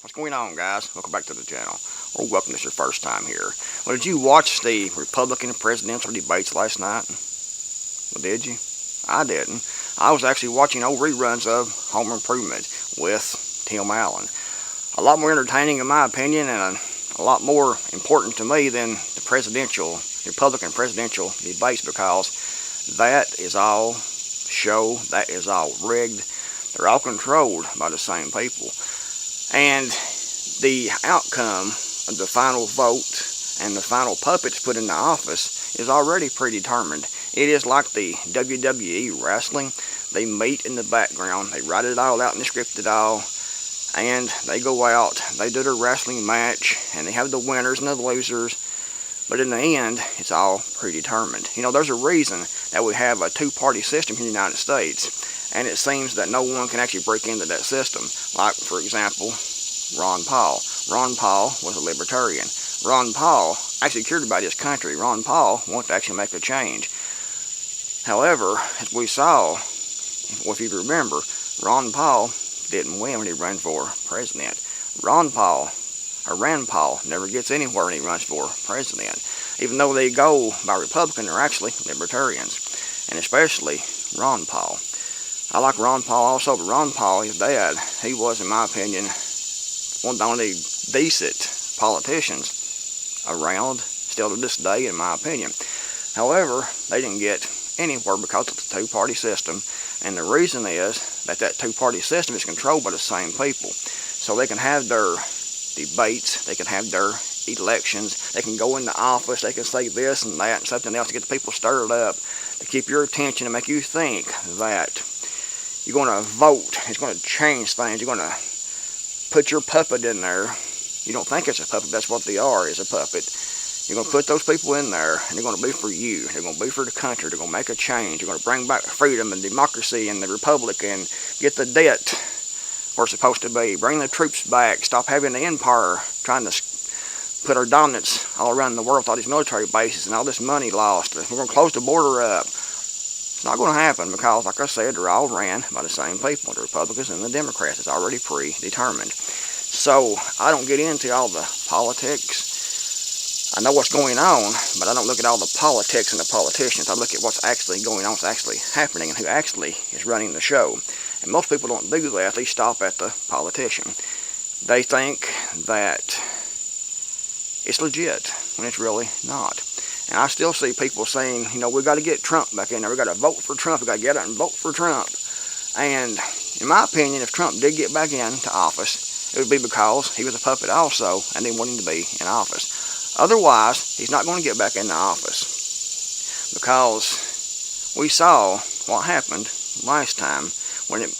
What's going on, guys? Welcome back to the channel. Or welcome if it's your first time here. Well, did you watch the Republican presidential debates last night? Well, did you? I didn't. I was actually watching old reruns of Home Improvement with Tim Allen. A lot more entertaining in my opinion, and a lot more important to me than the Republican presidential debates, because that is all show, that is all rigged. They're all controlled by the same people. And the outcome of the final vote and the final puppets put into office is already predetermined. It is like the WWE wrestling. They meet in the background, they write it all out and they script it all, and they go out, they do their wrestling match, and they have the winners and the losers. But in the end, it's all predetermined. You know, there's a reason that we have a two-party system in the United States, and it seems that no one can actually break into that system. Like, for example, Ron Paul. Ron Paul was a libertarian. Ron Paul actually cared about his country. Ron Paul wanted to actually make a change. However, as we saw, if you remember, Ron Paul didn't win when he ran for president. Rand Paul never gets anywhere when he runs for president. Even though they go by Republican, they're actually libertarians. And especially Ron Paul. I like Ron Paul also, but Ron Paul, his dad, he was, in my opinion, one of the only decent politicians around, still to this day, in my opinion. However, they didn't get anywhere because of the two-party system. And the reason is that that two-party system is controlled by the same people. So they can have their debates, they can have their elections, they can go into office, they can say this and that and something else to get the people stirred up, to keep your attention and make you think that you're going to vote, it's going to change things, you're going to put your puppet in there. You don't think it's a puppet, that's what they are, is a puppet. You're going to put those people in there, and they're going to be for you. They're going to be for the country. They're going to make a change. They're going to bring back freedom and democracy and the republic and get the debt where it's supposed to be. Bring the troops back. Stop having the empire trying to put our dominance all around the world with all these military bases and all this money lost. We're going to close the border up. It's not going to happen because, like I said, they're all ran by the same people, the Republicans and the Democrats. It's already predetermined. So I don't get into all the politics. I know what's going on, but I don't look at all the politics and the politicians. I look at what's actually going on, what's actually happening, and who actually is running the show. And most people don't do that. They stop at the politician. They think that it's legit, when it's really not. And I still see people saying, you know, we've got to get Trump back in there. We've got to vote for Trump. We've got to get out and vote for Trump. And in my opinion, if Trump did get back into office, it would be because he was a puppet also, and they want him to be in office. Otherwise, he's not going to get back into office, because we saw what happened last time when it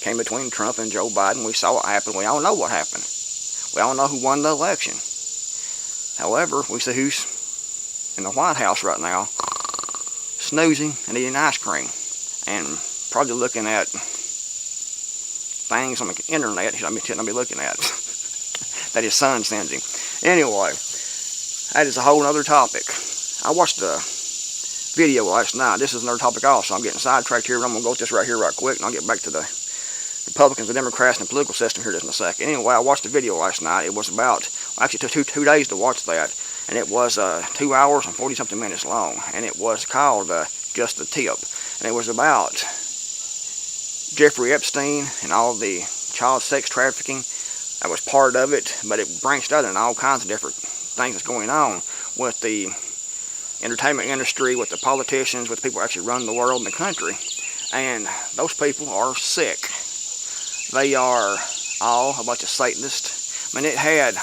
came between Trump and Joe Biden. We saw what happened. We all know what happened. We all know who won the election. However, we see who's in the White House right now, snoozing and eating ice cream, and probably looking at things on the internet he shouldn't be looking at that his son sends him. Anyway, that is a whole other topic. I watched a video last night. This is another topic also. I'm getting sidetracked here, but I'm going to go with this right here right quick, and I'll get back to the Republicans, the Democrats, and the political system here just in a second. Anyway, I watched a video last night. It was about, actually it took two days to watch that, and it was 2 hours and 40-something minutes long, and it was called Just the Tip. And it was about Jeffrey Epstein and all the child sex trafficking. That was part of it, but it branched out in all kinds of different things that's going on with the entertainment industry, with the politicians, with the people who actually run the world and the country. And those people are sick. They are all a bunch of Satanists. I mean, it had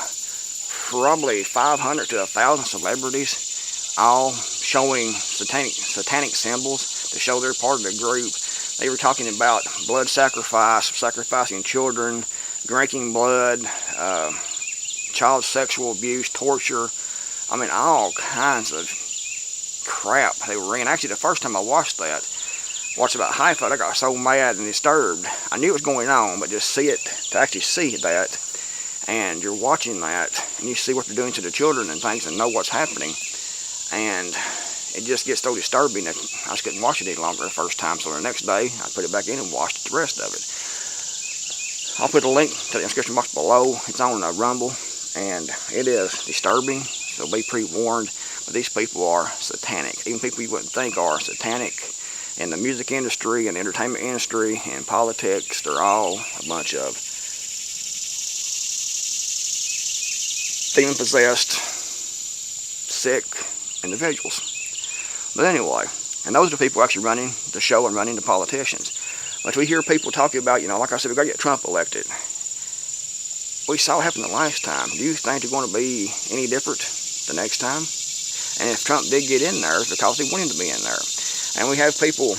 probably 500 to 1,000 celebrities, all showing satanic symbols to show they're part of the group. They were talking about blood sacrifice, sacrificing children, drinking blood, child sexual abuse, torture. I mean, all kinds of crap they were in. Actually, the first time I watched about half of it, I got so mad and disturbed. I knew it was going on, but just to actually see that, and you're watching that, and you see what they're doing to the children and things, and know what's happening, and it just gets so disturbing that I just couldn't watch it any longer the first time. So the next day, I put it back in and watched the rest of it. I'll put a link to the description box below. It's on Rumble, and it is disturbing, so be pre-warned. But these people are satanic. Even people you wouldn't think are satanic. In the music industry and the entertainment industry and politics, they're all a bunch of demon-possessed, sick individuals. But anyway, and those are the people actually running the show and running the politicians. But we hear people talking about, like I said, we got to get Trump elected. We saw it happen the last time. Do you think they're going to be any different the next time? And if Trump did get in there, it's because they want him to be in there. And we have people,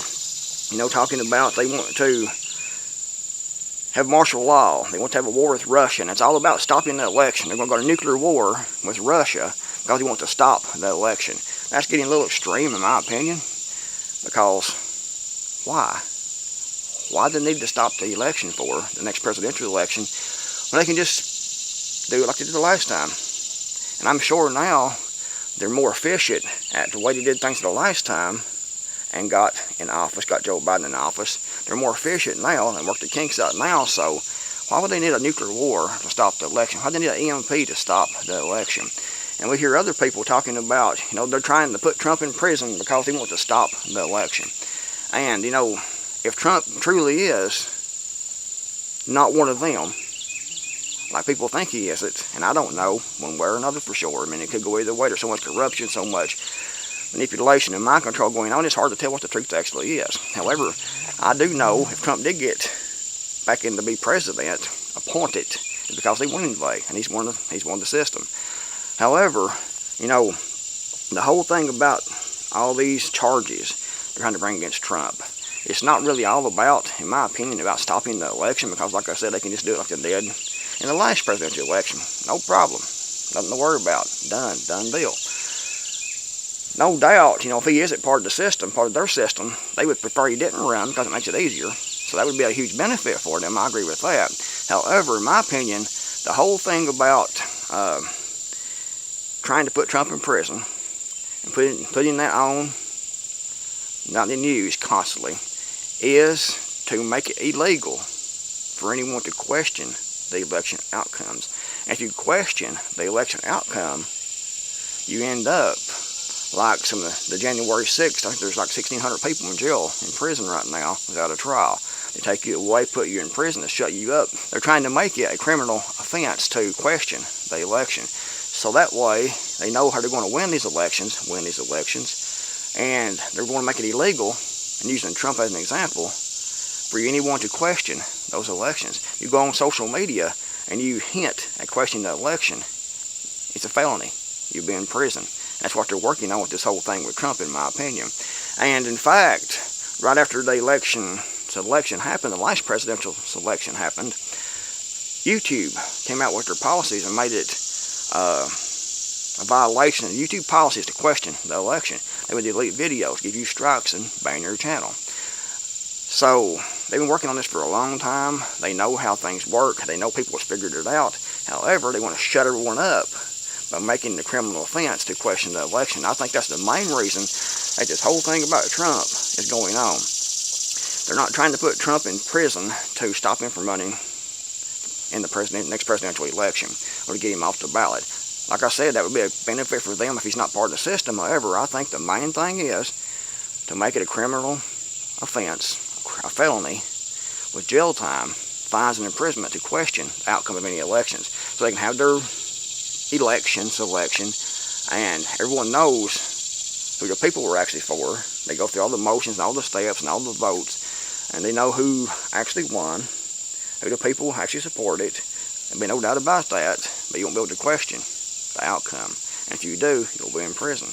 talking about they want to have martial law. They want to have a war with Russia. And it's all about stopping the election. They're going to go to nuclear war with Russia because they want to stop the election. That's getting a little extreme in my opinion. Because why? Why do they need to stop the election for the next presidential election when they can just do it like they did the last time? And I'm sure now they're more efficient at the way they did things the last time and got in office, got Joe Biden in office. They're more efficient now and work the kinks out now, so why would they need a nuclear war to stop the election? Why do they need an EMP to stop the election? And we hear other people talking about, they're trying to put Trump in prison because they want to stop the election. And, if Trump truly is not one of them, like people think he is it, and I don't know one way or another for sure. I mean, it could go either way. There's so much corruption, so much manipulation and mind control going on, it's hard to tell what the truth actually is. However, I do know if Trump did get back in to be president, appointed, it's because they want him to be, and he's one of the system. However, the whole thing about all these charges they're trying to bring against Trump, it's not really all about, in my opinion, about stopping the election, because like I said, they can just do it like they did in the last presidential election. No problem. Nothing to worry about. Done deal. No doubt, if he isn't part of the system, part of their system, they would prefer he didn't run because it makes it easier. So that would be a huge benefit for them. I agree with that. However, in my opinion, the whole thing about trying to put Trump in prison and putting that on, not in the news constantly, is to make it illegal for anyone to question the election outcomes. And if you question the election outcome, you end up like some of the January 6th. I think there's like 1,600 people in jail, in prison right now, without a trial. They take you away, put you in prison, to shut you up. They're trying to make it a criminal offense to question the election. So that way, they know how they're going to win these elections, and they're going to make it illegal, and using Trump as an example, for anyone to question those elections. You go on social media and you hint at questioning the election, it's a felony. You'll be in prison. That's what they're working on with this whole thing with Trump, in my opinion. And in fact, right after the election happened, the last presidential election happened, YouTube came out with their policies and made it a violation of YouTube policies to question the election. They would delete videos, give you strikes, and ban your channel. So they've been working on this for a long time. They know how things work. They know people have figured it out. However, they want to shut everyone up by making the criminal offense to question the election. I think that's the main reason that this whole thing about Trump is going on. They're not trying to put Trump in prison to stop him from running in the next presidential election or to get him off the ballot. Like I said, that would be a benefit for them if he's not part of the system. However, I think the main thing is to make it a criminal offense, a felony, with jail time, fines, and imprisonment to question the outcome of any elections. So they can have their selection, and everyone knows who the people were actually for. They go through all the motions and all the steps and all the votes, and they know who actually won, who the people actually supported. There'll be no doubt about that, but you won't be able to question the outcome. And if you do, you'll be in prison.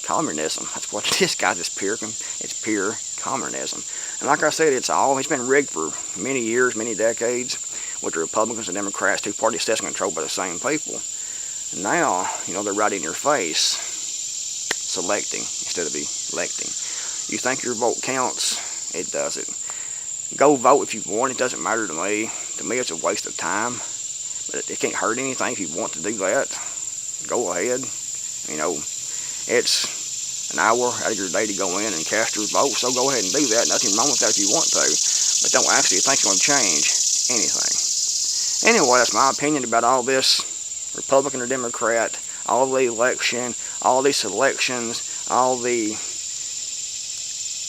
Communism, that's what this guy is pure. It's pure communism. And like I said, it's been rigged for many years, many decades, with the Republicans and Democrats, two party system controlled by the same people. And now, they're right in your face, selecting instead of electing. You think your vote counts? It doesn't. Go vote if you want. It doesn't matter to me. To me, it's a waste of time. But it can't hurt anything if you want to do that. Go ahead. It's an hour out of your day to go in and cast your vote, so go ahead and do that. Nothing wrong with that if you want to. But don't actually think it's going to change anything. Anyway, that's my opinion about all this, Republican or Democrat, all the election, all these elections, all the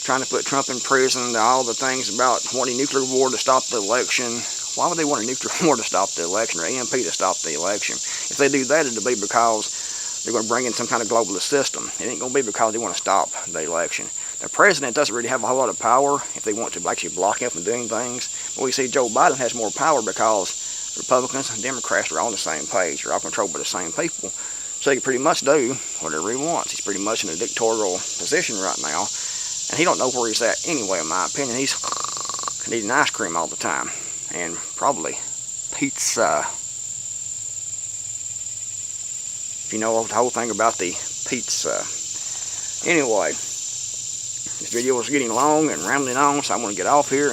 trying to put Trump in prison, all the things about wanting nuclear war to stop the election. Why would they want a nuclear war to stop the election, or EMP to stop the election? If they do that, it'll be because they're going to bring in some kind of globalist system. It ain't going to be because they want to stop the election. The president doesn't really have a whole lot of power if they want to actually block him from doing things. But we see Joe Biden has more power because Republicans and Democrats are all on the same page. They're all controlled by the same people. So he can pretty much do whatever he wants. He's pretty much in a dictatorial position right now. And he don't know where he's at anyway, in my opinion. He's eating ice cream all the time. And probably pizza. If you know the whole thing about the pizza. Anyway, this video is getting long and rambling on, so I'm going to get off here.